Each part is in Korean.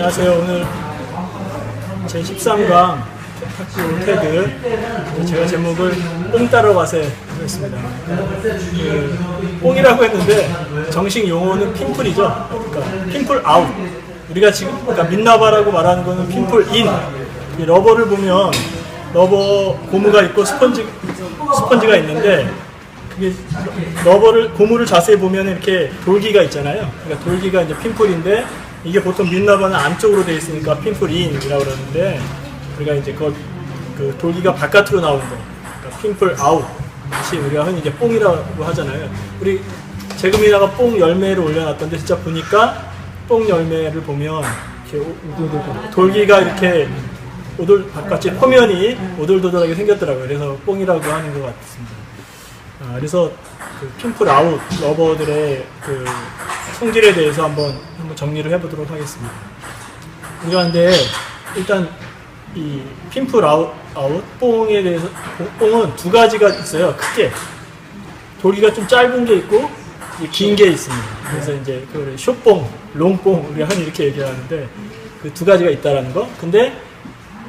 안녕하세요. 오늘 제 13강 학교 태그 제가 제목을 뽕 따러 가세 했습니다. 뽕이라고 했는데 정식 용어는 핀풀이죠. 그러니까 핀풀 아웃. 우리가 지금 그러니까 민나바라고 말하는 거는 핀풀 인. 이 러버를 보면 러버 고무가 있고 스펀지가 있는데 그게 고무를 자세히 보면 이렇게 돌기가 있잖아요. 그러니까 돌기가 이제 핀풀인데 이게 보통 민나바는 안쪽으로 되어 있으니까 핀풀 인이라고 그러는데 우리가 이제 그 돌기가 바깥으로 나오는 거, 그러니까 핀풀 아웃. 다시 우리가 흔히 이제 뽕이라고 하잖아요. 우리 재금이나가 뽕 열매를 올려놨던데 진짜 보니까 뽕 열매를 보면 이렇게 돌기가 이렇게 바깥이 표면이 오돌도돌하게 생겼더라고요. 그래서 뽕이라고 하는 것 같습니다. 그래서 그 핀풀 아웃 러버들의 그 성질에 대해서 한번 정리를 해보도록 하겠습니다. 우리가 근데 일단 이 핀풀 아웃 뽕에 대해서 뽕은 두 가지가 있어요. 크게 돌기가 좀 짧은 게 있고 긴 게 있습니다. 그래서 이제 그 숏뽕, 롱뽕 우리가 흔히 이렇게 얘기하는데 그 두 가지가 있다라는 거. 근데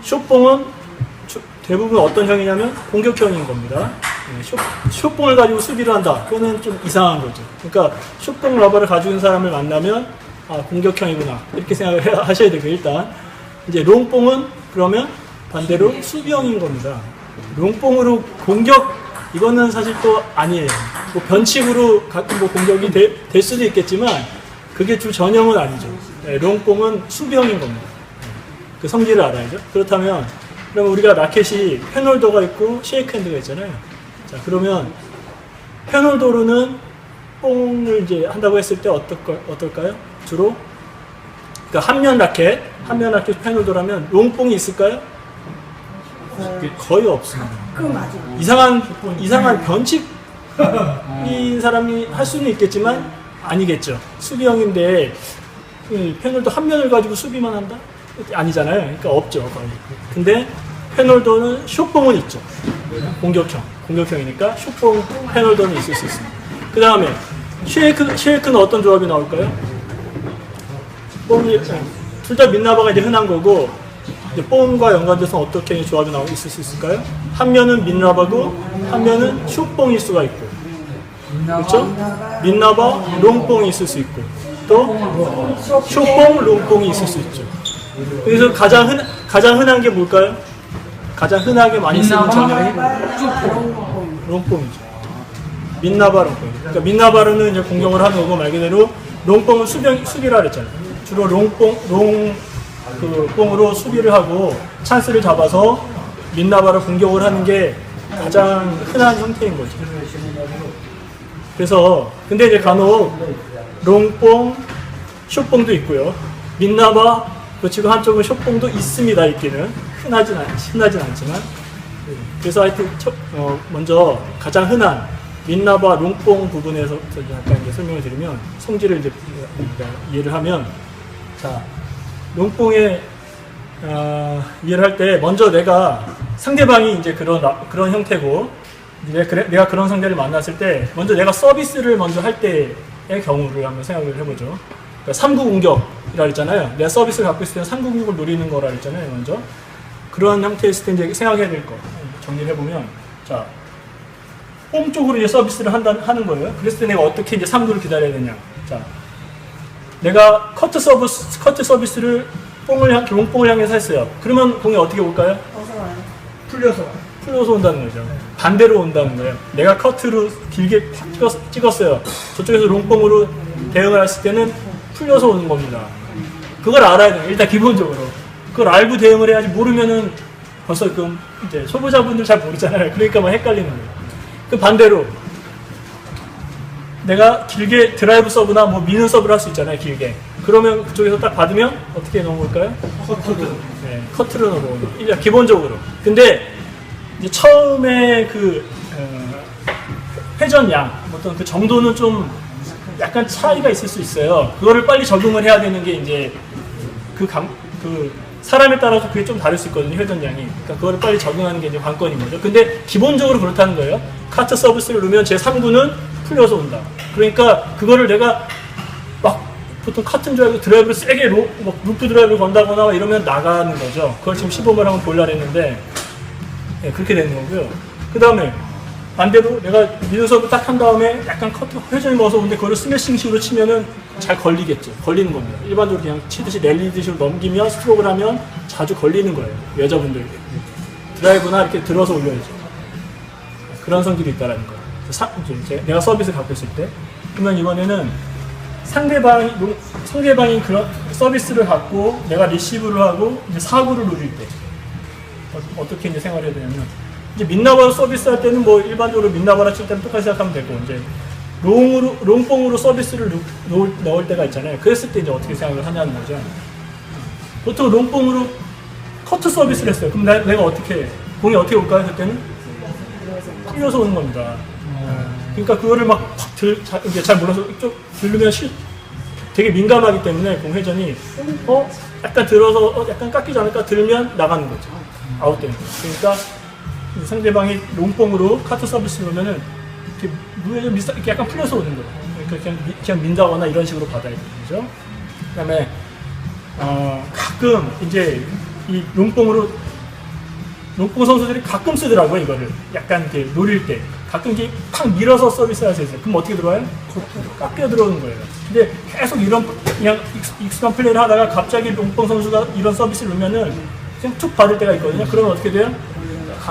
숏뽕은 대부분 어떤 형이냐면 공격형인 겁니다. 숏뽕을 가지고 수비를 한다. 그거는 좀 이상한 거죠. 그러니까 숏뽕 러버를 가지고 있는 사람을 만나면 공격형이구나 이렇게 생각을 하셔야 되고, 일단 이제 롱뽕은 그러면 반대로 수비형인 겁니다. 롱뽕으로 공격, 이거는 사실 또 아니에요. 뭐 변칙으로 가끔 뭐 공격이 될 수도 있겠지만 그게 주 전형은 아니죠. 롱뽕은 수비형인 겁니다. 그 성질을 알아야죠. 그렇다면 그러면 우리가 라켓이 펜홀더가 있고 쉐이크핸드가 있잖아요. 자, 그러면 펜홀더로는 뽕을 이제 한다고 했을 때 어떨까요? 주로 그러니까 한면 라켓 펜홀더라면 롱뽕이 있을까요? 거의 없습니다. 이상한 변칙인 사람이 할 수는 있겠지만 아니겠죠. 수비형인데 펜홀더 한 면을 가지고 수비만 한다? 아니잖아요. 그러니까 없죠, 거의. 근데 펜홀더는 숏뽕은 있죠. 공격형이니까 숏뽕 펜홀더는 있을 수 있습니다. 그 다음에 쉐이크는 어떤 조합이 나올까요? 뽕이 둘 다 민나바가 이제 흔한 거고, 이제 뽕과 연관돼서 어떻게 조합이 있을 수 있을까요? 한 면은 민나바고 한 면은 숏뽕일 수가 있고, 그렇죠? 민나바 롱뽕이 있을 수 있고, 또 숏뽕 롱뽕이 있을 수 있죠. 그래서 가장 흔한 게 뭘까요? 가장 흔하게 많이 쓰는 전형이 롱뽕이죠. 민나바 롱뽕. 그러니까 민나바로는 이제 공격을 하는 거고, 말 그대로 롱뽕은 수비라 그랬잖아요. 주로 뽕으로 수비를 하고 찬스를 잡아서 민나바로 공격을 하는 게 가장 흔한 형태인 거죠. 그래서 근데 이제 간혹 롱뽕, 숏뽕도 있고요. 민나바 그치고 한쪽은 숏뽕도 있습니다. 있기는 흔하진 않지만. 그래서 하여튼 먼저 가장 흔한 민나바 롱뽕 부분에서 잠깐 이제 설명을 드리면, 성질을 이제 이해를 하면, 자, 롱뽕에 이해를 할 때 먼저 내가 상대방이 이제 그런 형태고, 내가 그런 상대를 만났을 때 먼저 내가 서비스를 먼저 할 때의 경우를 한번 생각을 해보죠. 그러니까 3구 공격이라 했잖아요. 내가 서비스를 갖고 있을 때는 3구 공격을 노리는 거라 했잖아요. 먼저 그런 형태였을 때 이제 생각해야 될 거 정리를 해보면, 자, 뽕 쪽으로 이제 서비스를 하는 거예요. 그랬을 때 내가 어떻게 이제 3구를 기다려야 되냐. 자, 내가 커트 서비스를 롱뽕을 향해서 했어요. 그러면 공이 어떻게 올까요? 풀려서 온다는 거죠. 반대로 온다는 거예요. 내가 커트로 길게 찍었어요. 저쪽에서 롱뽕으로 대응을 했을 때는 풀려서 오는 겁니다. 그걸 알아야 돼요. 일단 기본적으로. 그걸 알고 대응을 해야지, 모르면은 벌써 이제 초보자분들 잘 모르잖아요. 그러니까 막 헷갈리는 거예요. 그 반대로 내가 길게 드라이브 서브나 뭐 미는 서브를 할 수 있잖아요. 길게. 그러면 그쪽에서 딱 받으면 어떻게 넣은 걸까요? 커트로 넣은 거예요. 일단 기본적으로. 근데 이제 처음에 회전량 어떤 그 정도는 좀 약간 차이가 있을 수 있어요. 그거를 빨리 적응을 해야 되는 게 이제 사람에 따라서 그게 좀 다를 수 있거든요. 회전량이. 그러니까 그거를 빨리 적응하는 게 이제 관건인 거죠. 근데 기본적으로 그렇다는 거예요. 카트 서비스를 넣으면 제 3구는 풀려서 온다. 그러니까 그거를 내가 막 보통 카트인 줄 알고 드라이브를 세게 루프 드라이브를 건다거나 이러면 나가는 거죠. 그걸 지금 시범을 한번 보려고 했는데 예, 그렇게 되는 거고요. 그 다음에 반대로 내가 미드서브 딱 한 다음에 약간 커트 회전이 먹어서 오는데 그걸 스매싱식으로 치면은 잘 걸리겠죠. 걸리는 겁니다. 일반적으로 그냥 치듯이 랠리듯이 넘기면 스트로크를 하면 자주 걸리는 거예요. 여자분들 드라이브나 이렇게 들어서 올려야죠. 그런 성질이 있다라는 거예요. 이제 내가 서비스를 갖고 있을 때 그러면 이번에는 상대방이 그런 서비스를 갖고 내가 리시브를 하고 이제 사구를 누릴 때 어떻게 이제 생활해야 되냐면 이제 민나바로 서비스 할 때는 뭐 일반적으로 민나바라 칠 때는 똑같이 생각하면 되고 이제 롱뽕으로 서비스를 넣을 때가 있잖아요. 그랬을 때 이제 어떻게 생각을 하냐는 거죠. 보통 롱뽕으로 커트 서비스를 했어요. 그럼 내가 어떻게 공이 어떻게 올까요? 했을 때는 풀려서 오는 겁니다. 그러니까 그거를 막 이제 잘 몰라서 좀 들르면 되게 민감하기 때문에 공 회전이 약간 들어서 약간 깎이지 않을까 들면 나가는 거죠. 아웃되는 거죠. 그러니까 상대방이 롱뽕으로 카트 서비스를 넣으면은 이렇게 약간 풀려서 오는 거예요. 그러니까 그냥 민다거나 이런 식으로 받아야 되는 거죠. 그다음에 가끔 이제 이 롱뽕 선수들이 가끔 쓰더라고요. 이거를 약간 이렇게 노릴 때 가끔 이렇게 팍 밀어서 서비스 할 수 있어요. 그럼 어떻게 들어와요? 깎여 들어오는 거예요. 근데 계속 이런 그냥 익숙한 플레이를 하다가 갑자기 롱뽕 선수가 이런 서비스를 넣으면은 그냥 툭 받을 때가 있거든요. 그러면 어떻게 돼요?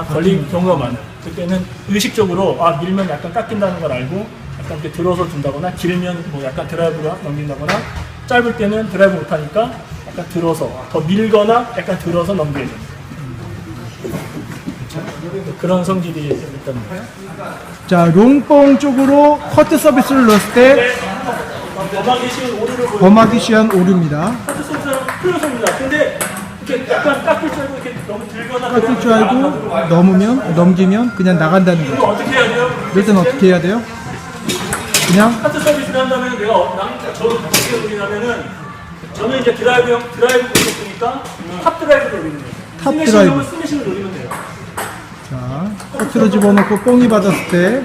걸릴 경우가 많아요. 그때는 의식적으로 밀면 약간 깎인다는 걸 알고 약간 이렇게 들어서 준다거나 길면 뭐 약간 드라이브로 넘긴다거나 짧을 때는 드라이브 못하니까 약간 들어서 더 밀거나 약간 들어서 넘겨야 돼요. 그런 성질이 일단. 자, 롱뽕 쪽으로 커트 서비스를 넣었을 때 범하기 쉬운 오류입니다. 커트 서비스는 풀려서입니다. 근데 이렇게 약간 깎일 줄 알고 이렇게 너무 들거나 깎일 줄 알고 넘기면 그냥 나간다는 이거 거죠. 어떻게 해야 돼요? 이럴 때는 어떻게 해야 돼요? 그냥 카트 서비스를 한다면 저는 어떻게 돌리냐면은 저는 이제 드라이브 보니까 탑 드라이브를 노리는 거예요. 탑 드라이브. 스매싱을 노리면 돼요. 자, 커트로 집어넣고 뽕이 받았을 때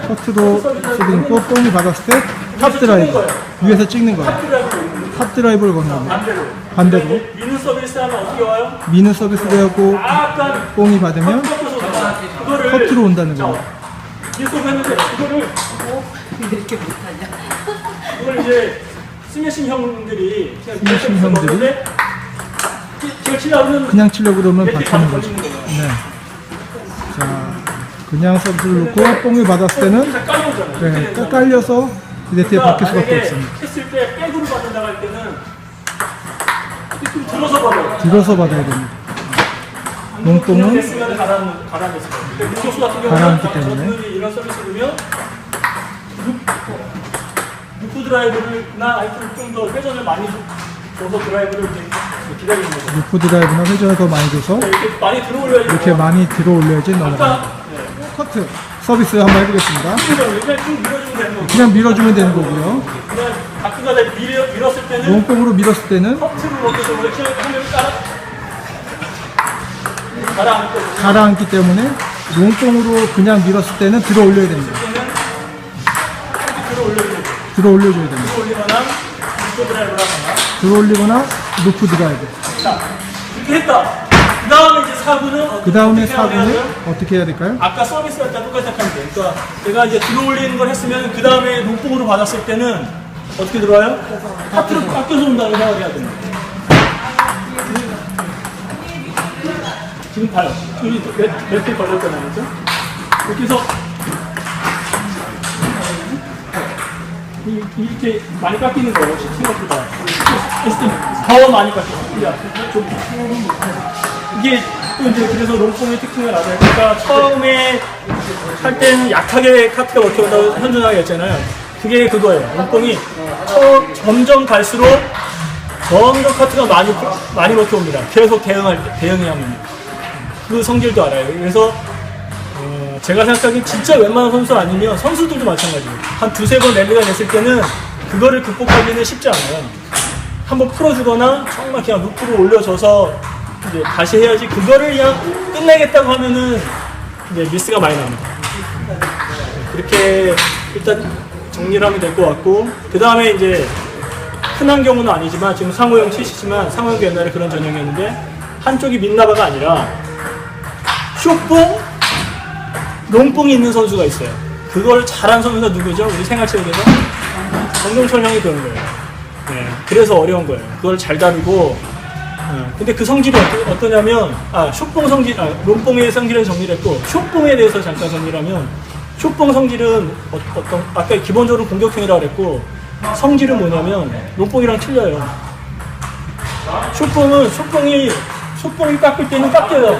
커트로 집어넣고 뽕이 받았을 때 탑 드라이브 위에서 찍는 거예요. 탑 드라이브 노리는 거예요. 탑 드라이브를 거는 겁니다. 반대로 미는 서비스 하면 어떻게 와요? 미는 서비스를 하고 약간 뽕이 받으면 그거를 커트로 온다는 거예요. 미는 했는데 그거를 이렇게 못하냐? 그걸 이제 스매싱 형들이 스매싱 형들이 제가 치려면 그냥 치려고 그러면 이렇게 받치는 거죠. 걸리는 거예요. 네. 자, 그냥 서비스를 넣고 뽕을 받았을 때는 다 깔려오잖아요. 네, 깔려서 네트에 박힐 수밖에 없습니다. 했을 때 백으로 받는다고 할 때는 이렇게 좀 들어서 받아요. 들어서 받아야 됩니다. 롱뽕은 됐으면 가라앉았을 거예요. 근데 민호수 같은 경우는 가라앉기 때문에. 저는 이런 서비스 보면 루프 드라이브나 아이템을 좀 더 회전을 많이 줘서 드라이브를 이제 기다리는 거죠. 루프 드라이브나 회전을 더 많이 줘서 이렇게 많이 들어올려야지. 이렇게 많이 들어 올려야지 넘어갑니다. 아까 커트 서비스 한번 해보겠습니다. 그냥 쭉 밀어주면 되는 거고. 그냥 밀어주면 되는 거고요. 그냥 바퀴가 밀었을 때는 롱뽕으로 밀었을 때는 커트를 넣어서 하면 가라앉고 가라앉기 때문에 롱뽕으로 그냥 밀었을 때는 들어 올려야 됩니다. 들어 올려줘야 됩니다. 올리거나 루프 드라이브를 하거나. 들어 올리거나 루프 드라이브. 자, 이렇게 했다. 그 다음에 이제 사구는 그 다음에 어떻게 해야 사구는 돼요? 어떻게 해야 될까요? 아까 서비스 할 때 똑같이 생각하면 돼요. 그러니까 내가 이제 들어올리는 걸 했으면 그 다음에 롱뽕으로 받았을 때는 어떻게 들어와요? 하트로 깎여서 온다고 생각해야 됩니다. 지금 봐요. 여기 몇개 걸렸잖아요. 그렇죠? 이렇게 해서 이렇게 많이 깎이는 거예요. 생각보다. 했을 때 더 많이 깎여요. 이게 또 이제 그래서 롱뽕의 특징을 알아야 되니까 처음에 할 때는 약하게 카트가 먹혀온다고 현준하게 했잖아요. 그게 그거예요. 롱뽕이 점점 갈수록 점점 카트가 많이 먹혀옵니다. 계속 대응해야 합니다. 그 성질도 알아요. 그래서 제가 생각하기엔 진짜 웬만한 선수 아니면 선수들도 마찬가지예요. 한 두세 번 랠리가 됐을 때는 그거를 극복하기는 쉽지 않아요. 한번 풀어주거나 정말 그냥 루프로 올려줘서 이제 다시 해야지 그거를 그냥 끝내겠다고 하면은 이제 미스가 많이 납니다. 그렇게 일단 정리를 하면 될 것 같고, 그 다음에 이제 흔한 경우는 아니지만 지금 상호형 치시지만 상호형도 옛날에 그런 전형이었는데 한쪽이 민나바가 아니라 숏봉, 롱봉이 있는 선수가 있어요. 그걸 잘한 선수가 누구죠? 우리 생활체육에서 정동철 형이 그런 거예요. 네, 그래서 어려운 거예요. 그걸 잘 다루고. 근데 그 성질이 어떠냐면, 숏봉 성질, 롱봉의 성질은 정리를 했고, 숏봉에 대해서 잠깐 정리를 하면, 숏봉 성질은 아까 기본적으로 공격형이라고 그랬고, 성질은 뭐냐면, 롱봉이랑 틀려요. 숏봉이 깎을 때는 깎여요.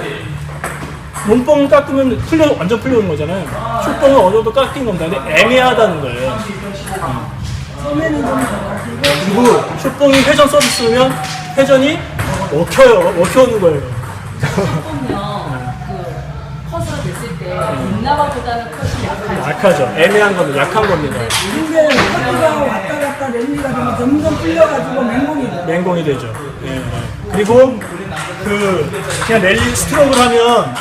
롱봉 깎으면 완전 풀려오는 거잖아요. 숏봉은 어느 정도 깎인 겁니다. 근데 애매하다는 거예요. 그리고 숏봉이 회전 서비스면 회전이 먹혀오는 거예요. 보면 그 커스가 됐을 때 민나바보다는 컷이 약하죠. 약하죠. 애매한 겁니다. 약한 겁니다. 근데 커트가 왔다 갔다 랠리가 되면 점점 풀려가지고 맹공이 돼요. 맹공이 되죠. 예. 그리고 그냥 랠리 스트로크를 하면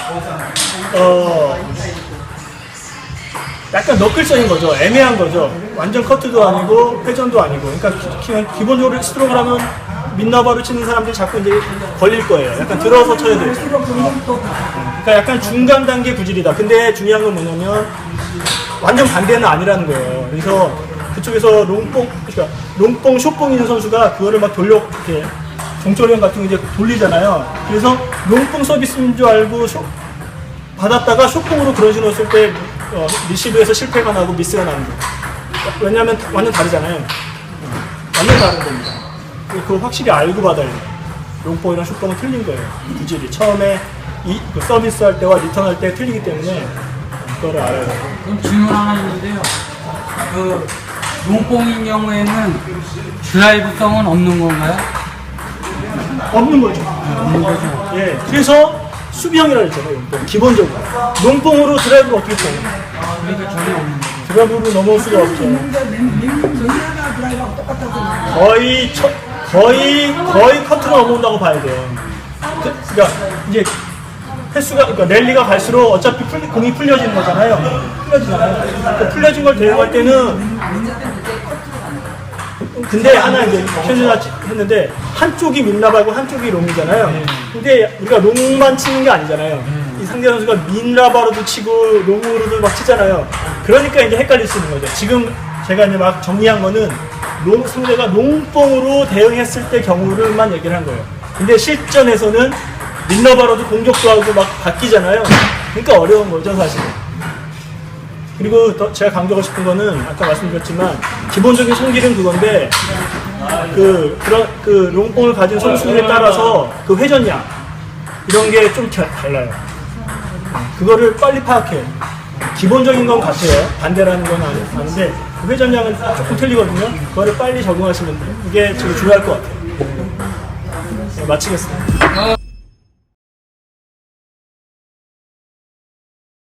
약간 너클성인 거죠. 애매한 거죠. 완전 커트도 아니고 회전도 아니고. 그러니까 그냥 기본적으로 스트로크를 하면 민나바로 치는 사람들이 자꾸 이제 걸릴 거예요. 약간 들어서 쳐야 돼요. 그러니까 약간 중간 단계 구질이다. 근데 중요한 건 뭐냐면 완전 반대는 아니라는 거예요. 그래서 그쪽에서 롱뽕, 숏뽕 있는 선수가 그거를 막 이렇게 종철형 같은 거 이제 돌리잖아요. 그래서 롱뽕 서비스인 줄 알고 받았다가 숏뽕으로 그런 식으로 했을 때 리시브에서 실패가 나고 미스가 나는 거예요. 왜냐하면 완전 다르잖아요. 완전 다른 겁니다. 그걸 확실히 알고 받아야 돼요. 롱뽕이랑 숏뽕은 틀린 거예요. 구질이 처음에 그 서비스 할 때와 리턴 할 때 틀리기 때문에 그거를 알아야 돼요. 그럼 질문 하나 있는데요. 그 롱뽕인 경우에는 드라이브성은 없는 건가요? 없는 거죠. 없는 거죠. 예, 그래서 수비형이라고 했잖아요. 롱뽕. 기본적으로 롱뽕으로 드라이브를 어떻게 쳐요? 그러니까 전혀 없는 거죠. 드라이브로 넘어올 수가 없죠. 근데 민나바 드라이브하고 똑같다고. 거의 커트로 넘어온다고 봐야 돼요. 그러니까 이제 그러니까 랠리가 갈수록 어차피 공이 풀려지는 거잖아요. 풀려지잖아요. 풀려진 걸 대응할 때는 근데 하나 이제 표현을 했는데 한쪽이 민나바고 한쪽이 롱이잖아요. 근데 우리가 롱만 치는 게 아니잖아요. 이 상대 선수가 민나바로도 치고 롱으로도 막 치잖아요. 그러니까 이제 헷갈릴 수 있는 거죠. 지금 제가 이제 막 정리한 거는 상대가 롱뽕으로 대응했을 때 경우를만 얘기를 한 거예요. 근데 실전에서는 민나바로도 공격도 하고 막 바뀌잖아요. 그러니까 어려운 거죠, 사실은. 그리고 더 제가 강조하고 싶은 거는 아까 말씀드렸지만 기본적인 성질은 그건데 그 롱뽕을 가진 선수들에 따라서 그 회전량 이런 게 좀 달라요. 그거를 빨리 파악해요. 기본적인 건 같아요. 반대라는 건 아는데 그 회전량은 조금 틀리거든요. 그거를 빨리 적응하시면 돼요. 이게 제일 중요할 것 같아요. 네, 마치겠습니다.